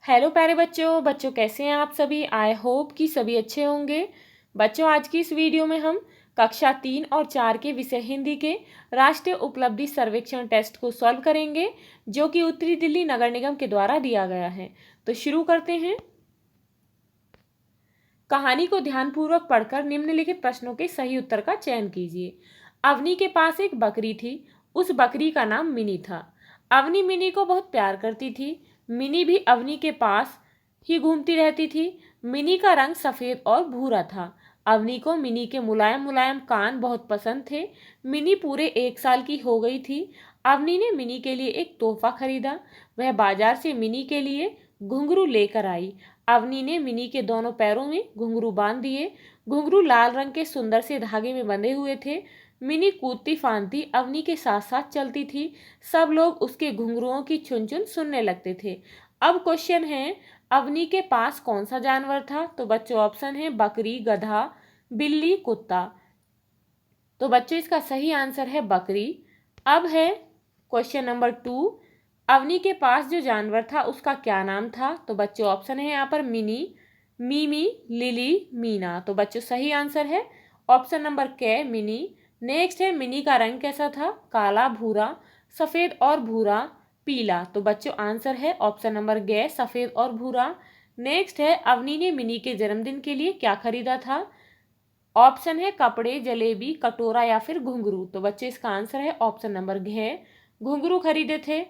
Hello प्यारे बच्चों बच्चों कैसे हैं आप सभी। आई होप कि सभी अच्छे होंगे। बच्चों आज की इस वीडियो में हम कक्षा 3 और 4 के विषय हिंदी के राष्ट्रीय उपलब्धि सर्वेक्षण टेस्ट को सॉल्व करेंगे, जो कि उत्तरी दिल्ली नगर निगम के द्वारा दिया गया है। तो शुरू करते हैं। कहानी को ध्यानपूर्वक पढ़कर निम्नलिखित प्रश्नों के सही उत्तर का चयन कीजिए। अवनी के पास एक बकरी थी। उस बकरी का नाम मिनी था। अवनी मिनी को बहुत प्यार करती थी। मिनी भी अवनी के पास ही घूमती रहती थी। मिनी का रंग सफेद और भूरा था। अवनी को मिनी के मुलायम मुलायम कान बहुत पसंद थे। मिनी पूरे 1 साल की हो गई थी। अवनी ने मिनी के लिए एक तोहफा खरीदा। वह बाजार से मिनी के लिए घुंघरू लेकर आई। अवनी ने मिनी के दोनों पैरों में घुंघरू बांध दिए। घुंघरू लाल रंग के सुंदर से धागे में बंधे हुए थे। मिनी कूदती फांदती अवनी के साथ साथ चलती थी। सब लोग उसके घुंघरुओं की चुन चुन सुनने लगते थे। अब क्वेश्चन है, अवनी के पास कौन सा जानवर था? तो बच्चों ऑप्शन है बकरी, गधा, बिल्ली, कुत्ता। तो बच्चों इसका सही आंसर है बकरी। अब है क्वेश्चन नंबर 2, अवनी के पास जो जानवर था उसका क्या नाम था? तो बच्चों ऑप्शन है यहाँ पर मिनी, मीमी, लिली, मीना। तो बच्चों सही आंसर है ऑप्शन नंबर के, मिनी। नेक्स्ट है, मिनी का रंग कैसा था? काला, भूरा, सफेद और भूरा, पीला। तो बच्चों आंसर है ऑप्शन नंबर गे, सफेद और भूरा। नेक्स्ट है, अवनी ने मिनी के जन्मदिन के लिए क्या खरीदा था? ऑप्शन है कपड़े, जलेबी, कटोरा या फिर घुंघरू। तो बच्चे इसका आंसर है ऑप्शन नंबर घ, घुंघरू खरीदे थे।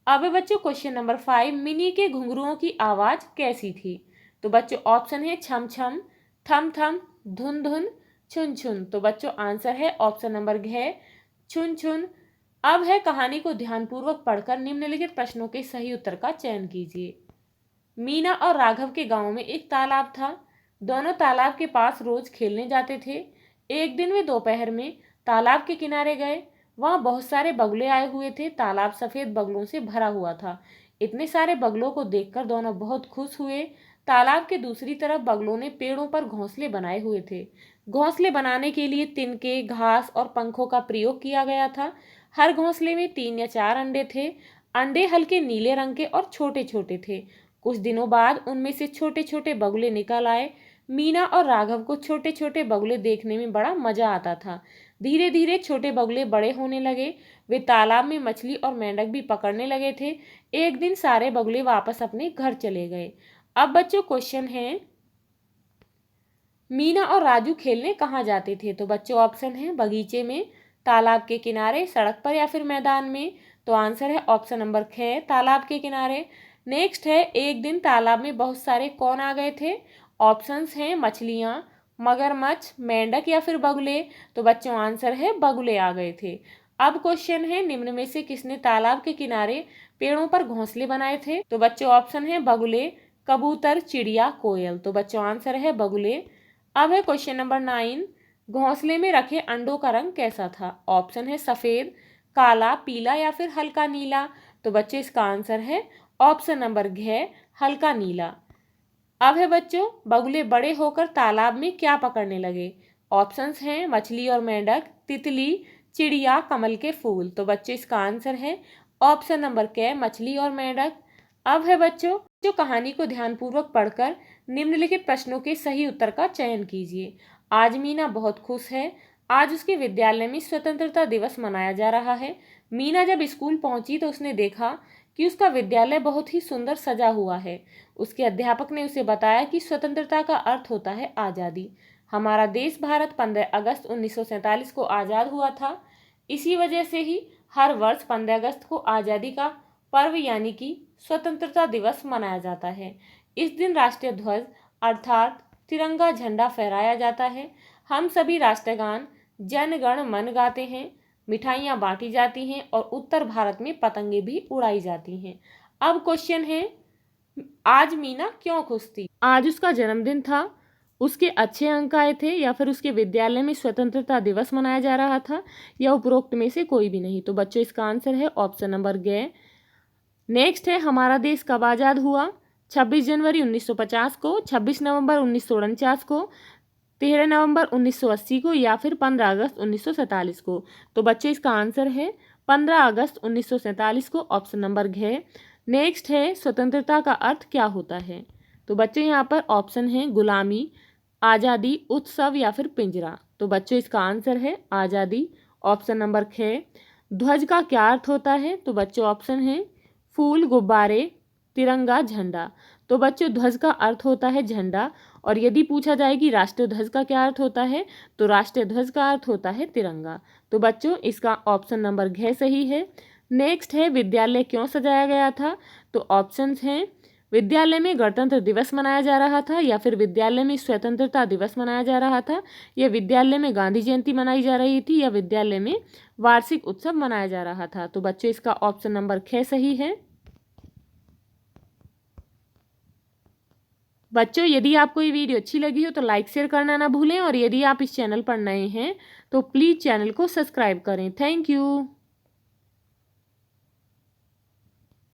अब है बच्चों क्वेश्चन नंबर 5, मिनी के घुंघरुओं की आवाज कैसी थी? तो बच्चों ऑप्शन है छम छम, थम थम, धुन धुन, छुन छुन। तो बच्चों आंसर है ऑप्शन नंबर घ, छुन छुन। अब है, कहानी को ध्यानपूर्वक पढ़कर निम्नलिखित प्रश्नों के सही उत्तर का चयन कीजिए। मीना और राघव के गांव में एक तालाब था। दोनों तालाब के पास रोज खेलने जाते थे। एक दिन वे दोपहर में तालाब के किनारे गए। वहां बहुत सारे बगुले आए हुए थे। तालाब सफेद बगुलों से भरा हुआ था। इतने सारे बगुलों को देखकर दोनों बहुत खुश हुए। तालाब के दूसरी तरफ बगुलों ने पेड़ों पर घोंसले बनाए हुए थे। घोंसले बनाने के लिए तिनके, घास और पंखों का प्रयोग किया गया था। हर घोंसले में 3 या 4 अंडे थे। अंडे हल्के नीले रंग के और छोटे छोटे थे। कुछ दिनों बाद उनमें से छोटे छोटे बगुले निकल आए। मीना और राघव को छोटे छोटे बगुले देखने में बड़ा मजा आता था। धीरे धीरे छोटे बगुले बड़े होने लगे। वे तालाब में मछली और मेंढक भी पकड़ने लगे थे। एक दिन सारे बगुले वापस अपने घर चले गए। अब बच्चों क्वेश्चन है, मीना और राजू खेलने कहाँ जाते थे? तो बच्चों ऑप्शन है बगीचे में, तालाब के किनारे, सड़क पर या फिर मैदान में। तो आंसर है ऑप्शन नंबर ख, तालाब के किनारे। नेक्स्ट है, एक दिन तालाब में बहुत सारे कौन आ गए थे? ऑप्शंस हैं मछलियाँ, मगरमच्छ, मेंढक या फिर बगुले। तो बच्चों आंसर है बगुले आ गए थे। अब क्वेश्चन है, निम्न में से किसने तालाब के किनारे पेड़ों पर घोंसले बनाए थे? तो बच्चों ऑप्शन है बगुले, कबूतर, चिड़िया, कोयल। तो बच्चों आंसर है बगुले। अब है क्वेश्चन नंबर 9, घोंसले में रखे अंडों का रंग कैसा था? ऑप्शन है सफेद, काला, पीला या फिर हल्का नीला। तो बच्चे इसका आंसर है ऑप्शन नंबर घ, हल्का नीला। अब है बच्चों, बगुले बड़े होकर तालाब में क्या पकड़ने लगे? ऑप्शंस हैं मछली और मेंढक, तितली, चिड़िया, कमल के फूल। तो बच्चे इसका आंसर है ऑप्शन नंबर क, मछली और मेंढक। अब है बच्चों, जो कहानी को ध्यानपूर्वक पढ़कर निम्नलिखित प्रश्नों के सही उत्तर का चयन कीजिए। आज मीना बहुत खुश है। आज उसके विद्यालय में स्वतंत्रता दिवस मनाया जा रहा है। मीना जब स्कूल पहुंची तो उसने देखा कि उसका विद्यालय बहुत ही सुंदर सजा हुआ है। उसके अध्यापक ने उसे बताया कि स्वतंत्रता का अर्थ होता है आज़ादी। हमारा देश भारत 15 अगस्त 1947 को आज़ाद हुआ था। इसी वजह से ही हर वर्ष 15 अगस्त को आज़ादी का पर्व यानी कि स्वतंत्रता दिवस मनाया जाता है। इस दिन राष्ट्रीय ध्वज अर्थात तिरंगा झंडा फहराया जाता है। हम सभी राष्ट्रगान जन गण मन गाते हैं। मिठाइयाँ बांटी जाती हैं और उत्तर भारत में पतंगे भी उड़ाई जाती हैं। अब क्वेश्चन है, आज मीना क्यों खुश थी? आज उसका जन्मदिन था, उसके अच्छे अंक आए थे, या फिर उसके विद्यालय में स्वतंत्रता दिवस मनाया जा रहा था, या उपरोक्त में से कोई भी नहीं। तो बच्चों इसका आंसर है ऑप्शन नंबर ग। नेक्स्ट है, हमारा देश कब आज़ाद हुआ? 26 जनवरी 1950 को, 26 नवंबर 1949 को, 13 नवंबर 1980 को, या फिर 15 अगस्त 1947 को। तो बच्चे इसका आंसर है 15 अगस्त 1947 को, ऑप्शन नंबर घ। नेक्स्ट है स्वतंत्रता का अर्थ क्या होता है। तो बच्चों यहाँ पर ऑप्शन है गुलामी, आज़ादी, उत्सव या फिर पिंजरा। तो बच्चों इसका आंसर है आज़ादी, ऑप्शन नंबर ख। ध्वज का क्या अर्थ होता है। तो बच्चों ऑप्शन है फूल, गुब्बारे, तिरंगा, झंडा। तो बच्चों ध्वज का अर्थ होता है झंडा। और यदि पूछा जाए कि राष्ट्रीय ध्वज का क्या अर्थ होता है, तो राष्ट्रीय ध्वज का अर्थ होता है तिरंगा। तो बच्चों इसका ऑप्शन नंबर घ सही है। नेक्स्ट है विद्यालय क्यों सजाया गया था। तो ऑप्शंस हैं विद्यालय में गणतंत्र दिवस मनाया जा रहा था, या फिर विद्यालय में स्वतंत्रता दिवस मनाया जा रहा था, या विद्यालय में गांधी जयंती मनाई जा रही थी, या विद्यालय में वार्षिक उत्सव मनाया जा रहा था। तो बच्चों इसका ऑप्शन नंबर ख सही है। बच्चों यदि आपको ये वीडियो अच्छी लगी हो तो लाइक शेयर करना ना भूलें, और यदि आप इस चैनल पर नए हैं तो प्लीज़ चैनल को सब्सक्राइब करें। Thank you.